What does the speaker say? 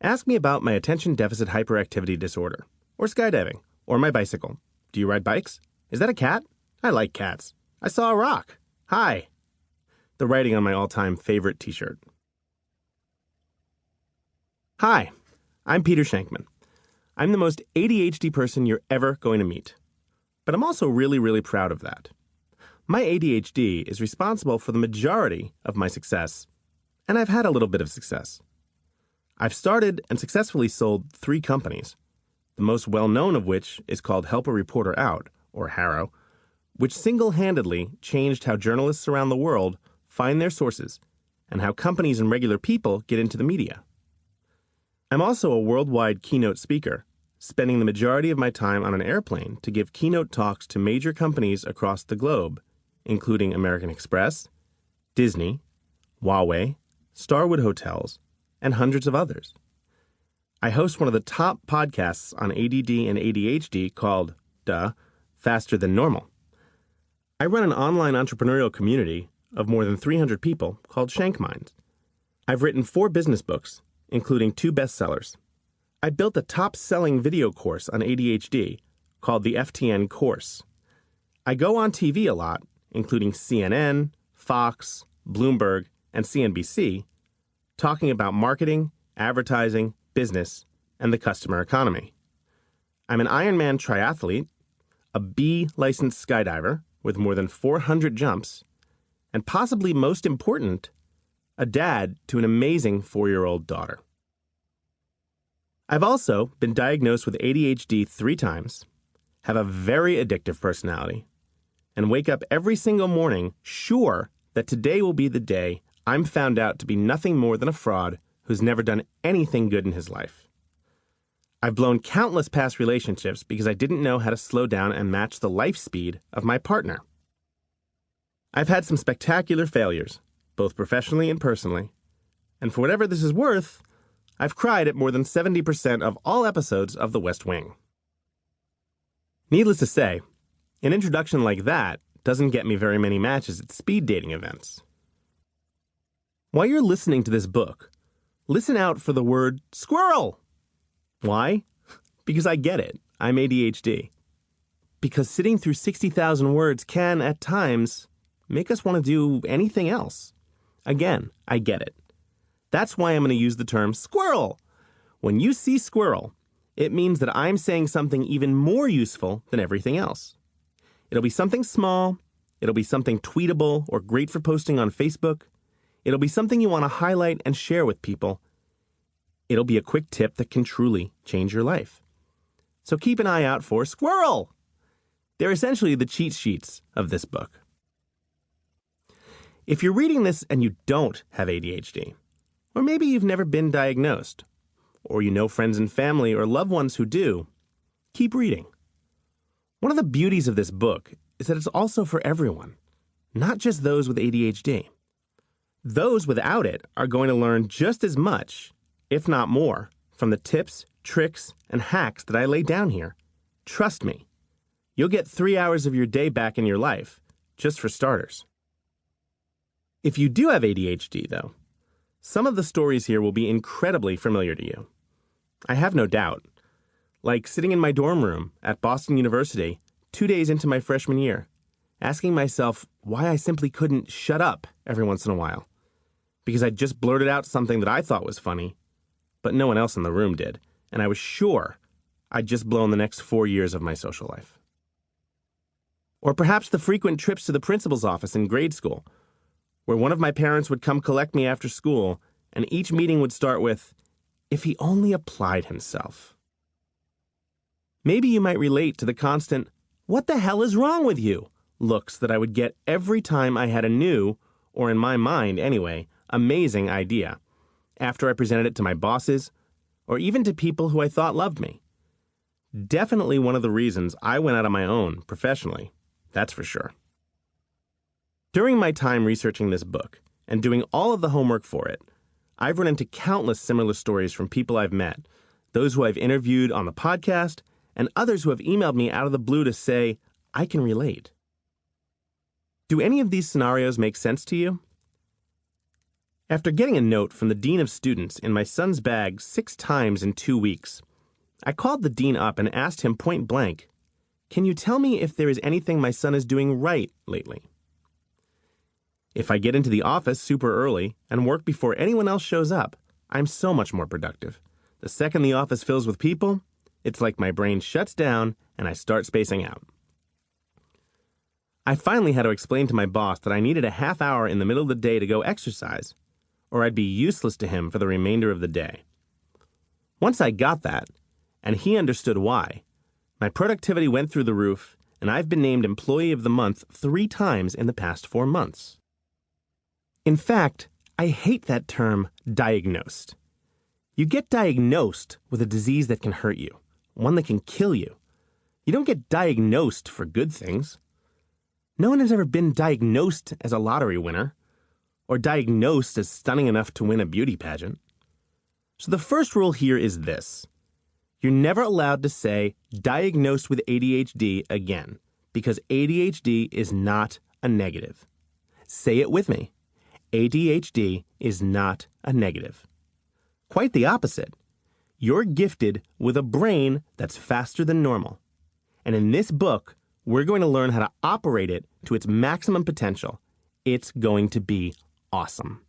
Ask me about my attention deficit hyperactivity disorder, or skydiving, or my bicycle. Do you ride bikes? Is that a cat? I like cats. I saw a rock. Hi. The writing on my all-time favorite t-shirt. Hi, I'm Peter Shankman. I'm the most ADHD person you're ever going to meet. But I'm also really, really proud of that. My ADHD is responsible for the majority of my success, and I've had a little bit of success. I've started and successfully sold 3 companies, the most well-known of which is called Help a Reporter Out, or HARO, which single-handedly changed how journalists around the world find their sources and how companies and regular people get into the media. I'm also a worldwide keynote speaker, spending the majority of my time on an airplane to give keynote talks to major companies across the globe, including American Express, Disney, Huawei, Starwood Hotels, and hundreds of others. I host one of the top podcasts on ADD and ADHD called, Faster Than Normal. I run an online entrepreneurial community of more than 300 people called Shankman. I've written 4 business books, including 2 bestsellers. I built a top-selling video course on ADHD called the FTN Course. I go on TV a lot, including CNN, Fox, Bloomberg, and CNBC, talking about marketing, advertising, business, and the customer economy. I'm an Ironman triathlete, a B-licensed skydiver with more than 400 jumps, and possibly most important, a dad to an amazing 4-year-old daughter. I've also been diagnosed with ADHD 3 times, have a very addictive personality, and wake up every single morning sure that today will be the day I'm found out to be nothing more than a fraud who's never done anything good in his life. I've blown countless past relationships because I didn't know how to slow down and match the life speed of my partner. I've had some spectacular failures, both professionally and personally, and for whatever this is worth, I've cried at more than 70% of all episodes of The West Wing. Needless to say, an introduction like that doesn't get me very many matches at speed dating events. While you're listening to this book, listen out for the word squirrel. Why? Because I get it. I'm ADHD. Because sitting through 60,000 words can, at times, make us want to do anything else. Again, I get it. That's why I'm going to use the term squirrel. When you see squirrel, it means that I'm saying something even more useful than everything else. It'll be something small. It'll be something tweetable or great for posting on Facebook. It'll be something you want to highlight and share with people. It'll be a quick tip that can truly change your life. So keep an eye out for squirrel. They're essentially the cheat sheets of this book. If you're reading this and you don't have ADHD, or maybe you've never been diagnosed, or you know friends and family or loved ones who do, keep reading. One of the beauties of this book is that it's also for everyone, not just those with ADHD. Those without it are going to learn just as much, if not more, from the tips, tricks, and hacks that I lay down here. Trust me, you'll get 3 hours of your day back in your life, just for starters. If you do have ADHD, though, some of the stories here will be incredibly familiar to you. I have no doubt. Like sitting in my dorm room at Boston University 2 days into my freshman year, asking myself why I simply couldn't shut up every once in a while. Because I'd just blurted out something that I thought was funny, but no one else in the room did, and I was sure I'd just blown the next 4 years of my social life. Or perhaps the frequent trips to the principal's office in grade school, where one of my parents would come collect me after school, and each meeting would start with, "If he only applied himself." Maybe you might relate to the constant, "What the hell is wrong with you?" looks that I would get every time I had a new, or in my mind anyway, amazing idea, after I presented it to my bosses, or even to people who I thought loved me. Definitely one of the reasons I went out on my own professionally, that's for sure. During my time researching this book and doing all of the homework for it, I've run into countless similar stories from people I've met, those who I've interviewed on the podcast, and others who have emailed me out of the blue to say, I can relate. Do any of these scenarios make sense to you? After getting a note from the dean of students in my son's bag 6 times in 2 weeks, I called the dean up and asked him point blank, "Can you tell me if there is anything my son is doing right lately?" If I get into the office super early and work before anyone else shows up, I'm so much more productive. The second the office fills with people, it's like my brain shuts down and I start spacing out. I finally had to explain to my boss that I needed a half hour in the middle of the day to go exercise, or I'd be useless to him for the remainder of the day. Once I got that, and he understood why, my productivity went through the roof, and I've been named Employee of the Month 3 times in the past 4 months. In fact, I hate that term, diagnosed. You get diagnosed with a disease that can hurt you, one that can kill you. You don't get diagnosed for good things. No one has ever been diagnosed as a lottery winner, or diagnosed as stunning enough to win a beauty pageant. So the first rule here is this. You're never allowed to say diagnosed with ADHD again, because ADHD is not a negative. Say it with me. ADHD is not a negative. Quite the opposite. You're gifted with a brain that's faster than normal. And in this book, we're going to learn how to operate it to its maximum potential. It's going to be awesome.